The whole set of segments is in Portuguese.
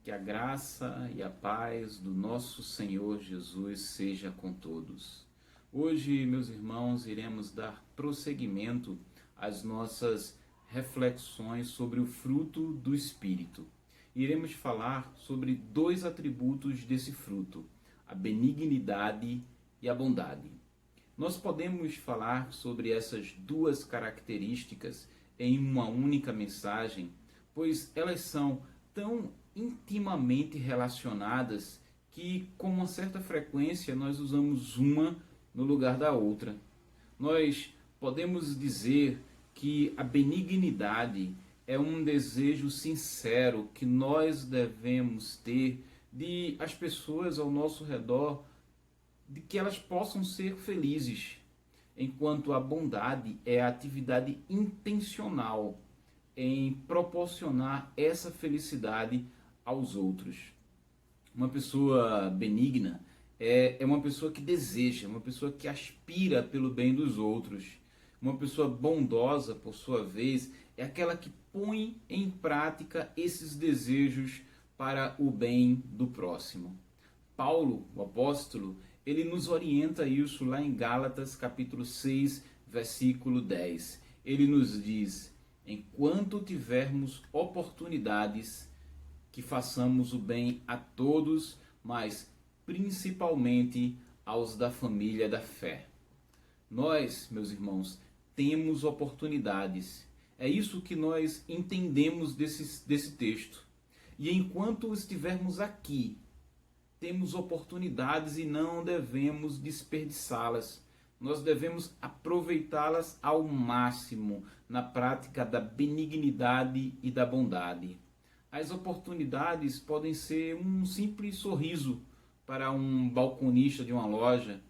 Que a graça e a paz do nosso Senhor Jesus seja com todos. Hoje, meus irmãos, iremos dar prosseguimento às nossas reflexões sobre o fruto do Espírito. Iremos falar sobre dois atributos desse fruto, a benignidade e a bondade. Nós podemos falar sobre essas duas características em uma única mensagem, pois elas são tão intimamente relacionadas que, com uma certa frequência, nós usamos uma no lugar da outra. Nós podemos dizer que a benignidade é um desejo sincero que nós devemos ter de as pessoas ao nosso redor, de que elas possam ser felizes, enquanto a bondade é a atividade intencional em proporcionar essa felicidade aos outros. Uma pessoa benigna é uma pessoa que deseja, uma pessoa que aspira pelo bem dos outros. Uma pessoa bondosa, por sua vez, é aquela que põe em prática esses desejos para o bem do próximo. Paulo, o apóstolo, ele nos orienta isso lá em Gálatas capítulo 6, versículo 10. Ele nos diz: enquanto tivermos oportunidades, que façamos o bem a todos, mas principalmente aos da família da fé. Nós, meus irmãos, temos oportunidades. É isso que nós entendemos desse texto. E enquanto estivermos aqui, temos oportunidades e não devemos desperdiçá-las. Nós devemos aproveitá-las ao máximo na prática da benignidade e da bondade. As oportunidades podem ser um simples sorriso para um balconista de uma loja,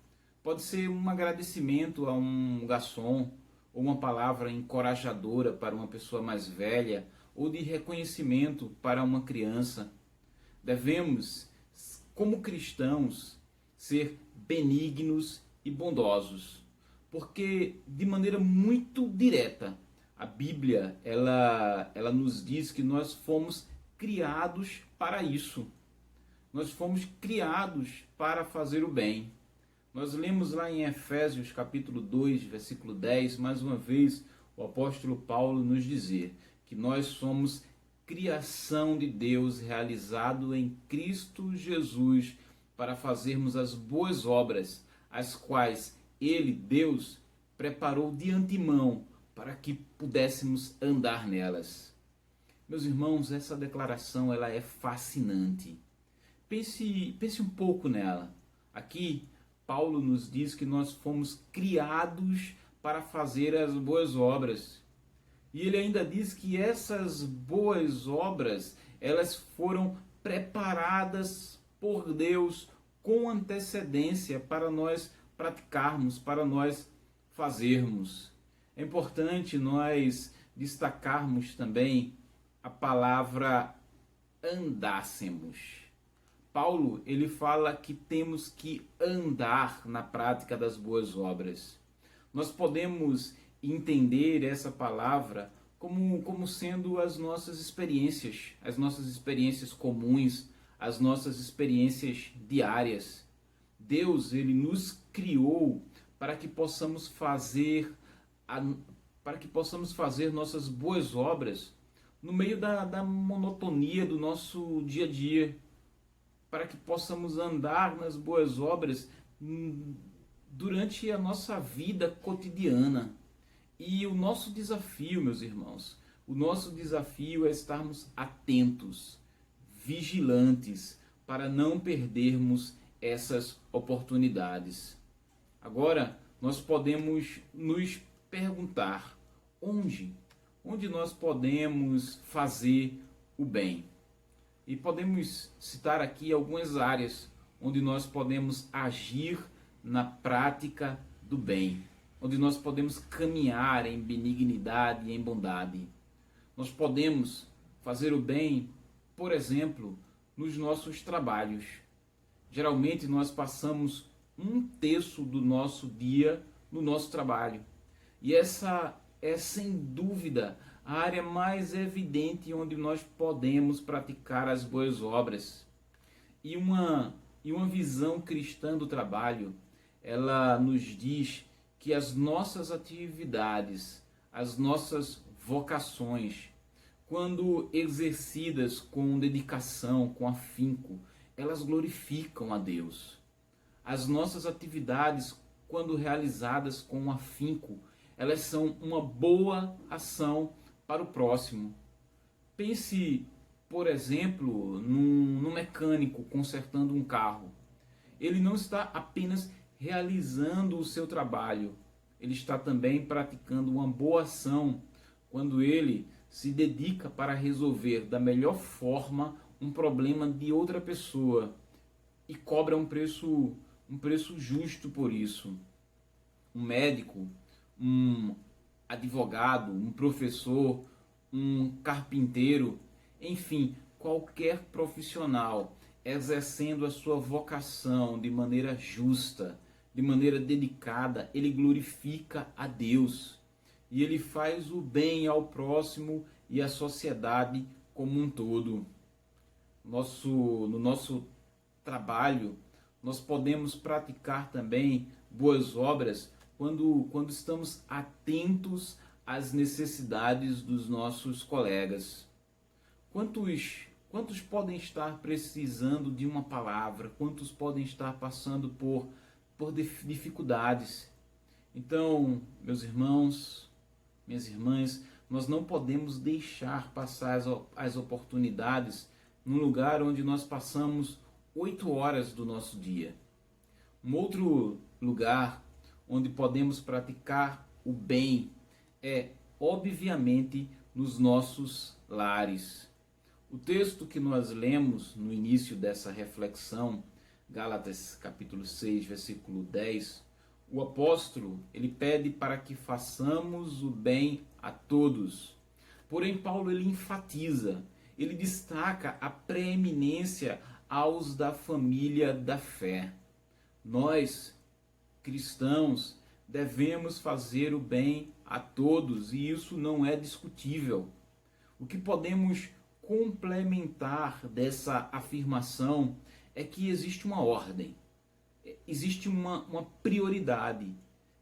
pode ser um agradecimento a um garçom, ou uma palavra encorajadora para uma pessoa mais velha, ou de reconhecimento para uma criança. Devemos, como cristãos, ser benignos e bondosos, porque de maneira muito direta a Bíblia ela nos diz que nós fomos criados para isso. Nós fomos criados para fazer o bem. Nós lemos lá em Efésios capítulo 2, versículo 10, mais uma vez o apóstolo Paulo nos dizer que nós somos criação de Deus realizado em Cristo Jesus para fazermos as boas obras, as quais Ele, Deus, preparou de antemão para que pudéssemos andar nelas. Meus irmãos, essa declaração ela é fascinante. Pense um pouco nela. Aqui, Paulo nos diz que nós fomos criados para fazer as boas obras. E ele ainda diz que essas boas obras, elas foram preparadas por Deus com antecedência para nós praticarmos, para nós fazermos. É importante nós destacarmos também a palavra andássemos. Paulo, ele fala que temos que andar na prática das boas obras. Nós podemos entender essa palavra como sendo as nossas experiências comuns, as nossas experiências diárias. Deus, ele nos criou para que possamos fazer nossas boas obras no meio da monotonia do nosso dia a dia, para que possamos andar nas boas obras durante a nossa vida cotidiana. E o nosso desafio, meus irmãos, o nosso desafio é estarmos atentos, vigilantes, para não perdermos essas oportunidades. Agora, nós podemos nos perguntar onde nós podemos fazer o bem. E podemos citar aqui algumas áreas onde nós podemos agir na prática do bem, onde nós podemos caminhar em benignidade e em bondade. Nós podemos fazer o bem, por exemplo, nos nossos trabalhos. Geralmente nós passamos um terço do nosso dia no nosso trabalho. E essa é sem dúvida a área mais evidente onde nós podemos praticar as boas obras. E uma visão cristã do trabalho, ela nos diz que as nossas atividades, as nossas vocações, quando exercidas com dedicação, com afinco, elas glorificam a Deus. As nossas atividades, quando realizadas com afinco, elas são uma boa ação para o próximo. Pense, por exemplo, num mecânico consertando um carro. Ele não está apenas realizando o seu trabalho, ele está também praticando uma boa ação quando ele se dedica para resolver da melhor forma um problema de outra pessoa e cobra um preço justo por isso. Um médico, um advogado, um professor, um carpinteiro, enfim, qualquer profissional exercendo a sua vocação de maneira justa, de maneira dedicada, ele glorifica a Deus e ele faz o bem ao próximo e à sociedade como um todo. No nosso trabalho, nós podemos praticar também boas obras quando estamos atentos às necessidades dos nossos colegas. Quantos podem estar precisando de uma palavra? Quantos podem estar passando por dificuldades? Então, meus irmãos, minhas irmãs, nós não podemos deixar passar as oportunidades num lugar onde nós passamos 8 horas do nosso dia. Um outro lugar onde podemos praticar o bem é, obviamente, nos nossos lares. O texto que nós lemos no início dessa reflexão, Gálatas capítulo 6, versículo 10, o apóstolo, ele pede para que façamos o bem a todos. Porém, Paulo, ele enfatiza, ele destaca a preeminência aos da família da fé. Nós, cristãos, devemos fazer o bem a todos e isso não é discutível. O que podemos complementar dessa afirmação é que existe uma ordem, existe uma prioridade.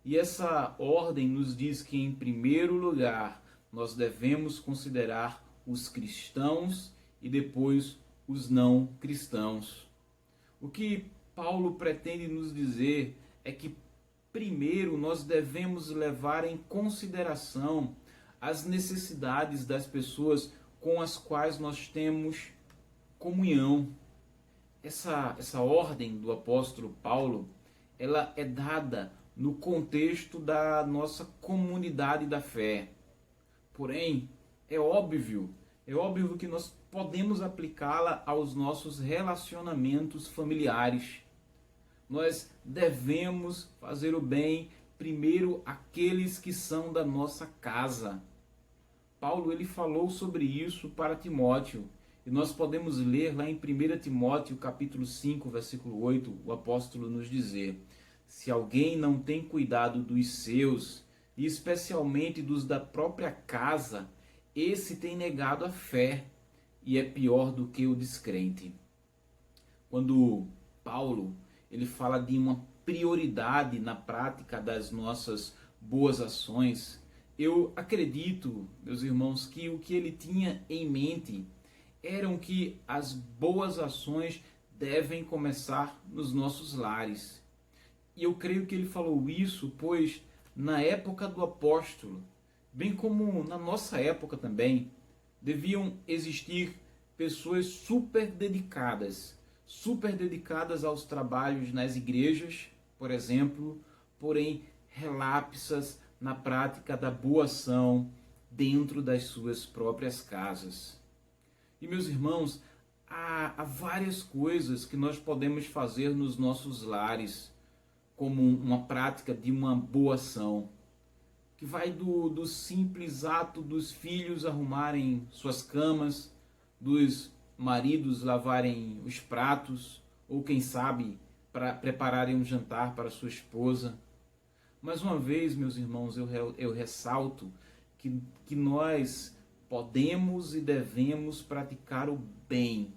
E essa ordem nos diz que, em primeiro lugar, nós devemos considerar os cristãos e depois os não cristãos. O que Paulo pretende nos dizer é que, primeiro, nós devemos levar em consideração as necessidades das pessoas com as quais nós temos comunhão. Essa ordem do apóstolo Paulo, ela é dada no contexto da nossa comunidade da fé. Porém, é óbvio que nós podemos aplicá-la aos nossos relacionamentos familiares. Nós devemos fazer o bem primeiro àqueles que são da nossa casa. Paulo, ele falou sobre isso para Timóteo. E nós podemos ler lá em 1 Timóteo capítulo 5, versículo 8, o apóstolo nos dizer: se alguém não tem cuidado dos seus, e especialmente dos da própria casa, esse tem negado a fé e é pior do que o descrente. Quando Paulo, ele fala de uma prioridade na prática das nossas boas ações, eu acredito, meus irmãos, que o que ele tinha em mente eram que as boas ações devem começar nos nossos lares. E eu creio que ele falou isso, pois na época do apóstolo, bem como na nossa época também, deviam existir pessoas super dedicadas aos trabalhos nas igrejas, por exemplo, porém relapsas na prática da boa ação dentro das suas próprias casas. E, meus irmãos, há várias coisas que nós podemos fazer nos nossos lares como uma prática de uma boa ação, que vai do simples ato dos filhos arrumarem suas camas, dos maridos lavarem os pratos, ou quem sabe, para prepararem um jantar para sua esposa. Mais uma vez, meus irmãos, eu ressalto que nós podemos e devemos praticar o bem,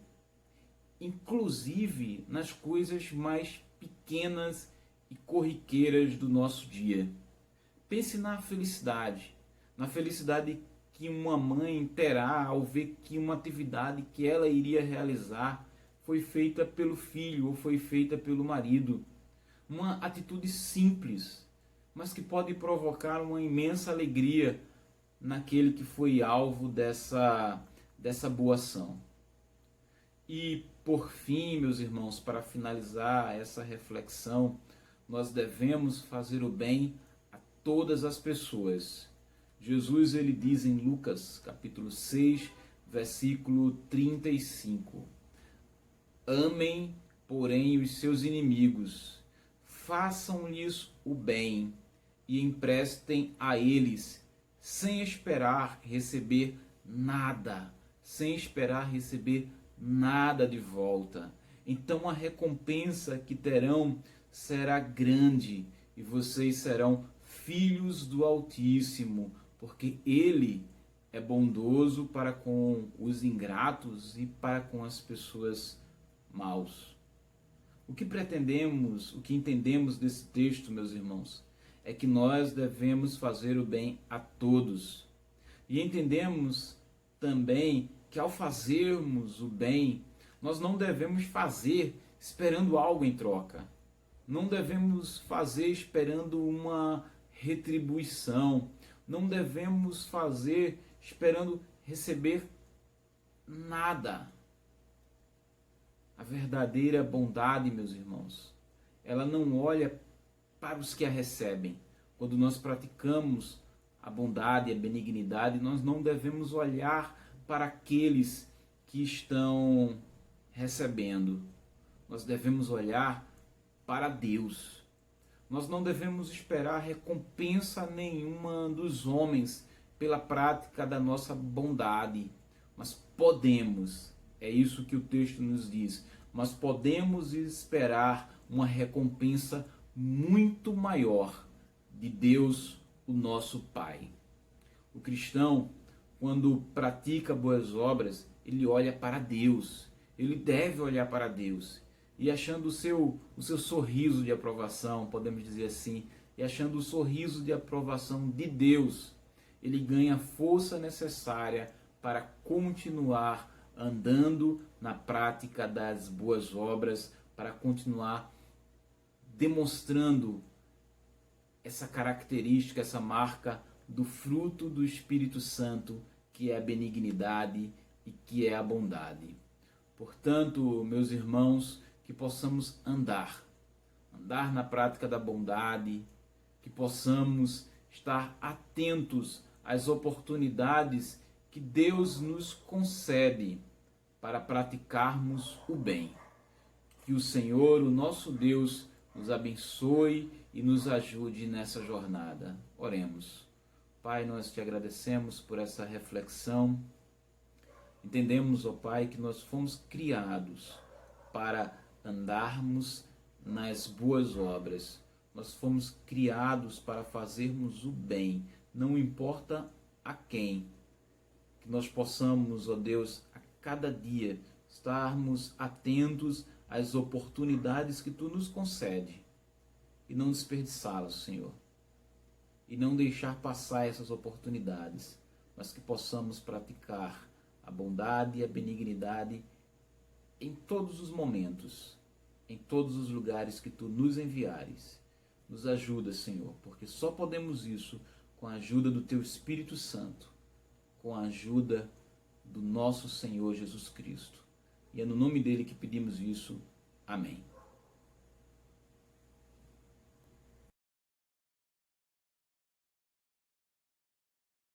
inclusive nas coisas mais pequenas e corriqueiras do nosso dia. Pense na felicidade que uma mãe terá ao ver que uma atividade que ela iria realizar foi feita pelo filho ou foi feita pelo marido. Uma atitude simples, mas que pode provocar uma imensa alegria naquele que foi alvo dessa boa ação. E por fim, meus irmãos, para finalizar essa reflexão, nós devemos fazer o bem a todas as pessoas. Jesus ele diz em Lucas capítulo 6, versículo 35: Amem, porém, os seus inimigos, façam-lhes o bem e emprestem a eles, sem esperar receber nada, de volta. Então a recompensa que terão será grande e vocês serão filhos do Altíssimo, porque Ele é bondoso para com os ingratos e para com as pessoas maus. O que pretendemos, o que entendemos desse texto, meus irmãos, é que nós devemos fazer o bem a todos. E entendemos também que ao fazermos o bem, nós não devemos fazer esperando algo em troca. Não devemos fazer esperando uma retribuição. Não devemos fazer esperando receber nada. A verdadeira bondade, meus irmãos, ela não olha para os que a recebem. Quando nós praticamos a bondade e a benignidade, nós não devemos olhar para aqueles que estão recebendo. Nós devemos olhar para Deus. Nós não devemos esperar recompensa nenhuma dos homens pela prática da nossa bondade, mas podemos, é isso que o texto nos diz, mas podemos esperar uma recompensa muito maior de Deus, o nosso Pai. O cristão, quando pratica boas obras, ele olha para Deus, ele deve olhar para Deus, e achando o seu sorriso de aprovação, podemos dizer assim, e achando o sorriso de aprovação de Deus, ele ganha a força necessária para continuar andando na prática das boas obras, para continuar demonstrando essa característica, essa marca do fruto do Espírito Santo, que é a benignidade e que é a bondade. Portanto, meus irmãos, que possamos andar na prática da bondade, que possamos estar atentos às oportunidades que Deus nos concede para praticarmos o bem. Que o Senhor, o nosso Deus, nos abençoe e nos ajude nessa jornada. Oremos. Pai, nós te agradecemos por essa reflexão. Entendemos, ó Pai, que nós fomos criados para andarmos nas boas obras. Nós fomos criados para fazermos o bem, não importa a quem. Que nós possamos, ó Deus, a cada dia estarmos atentos às oportunidades que Tu nos concede e não desperdiçá-las, Senhor. E não deixar passar essas oportunidades, mas que possamos praticar a bondade e a benignidade em todos os momentos, em todos os lugares que Tu nos enviares. Nos ajuda, Senhor, porque só podemos isso com a ajuda do Teu Espírito Santo, com a ajuda do nosso Senhor Jesus Cristo. E é no nome dele que pedimos isso. Amém.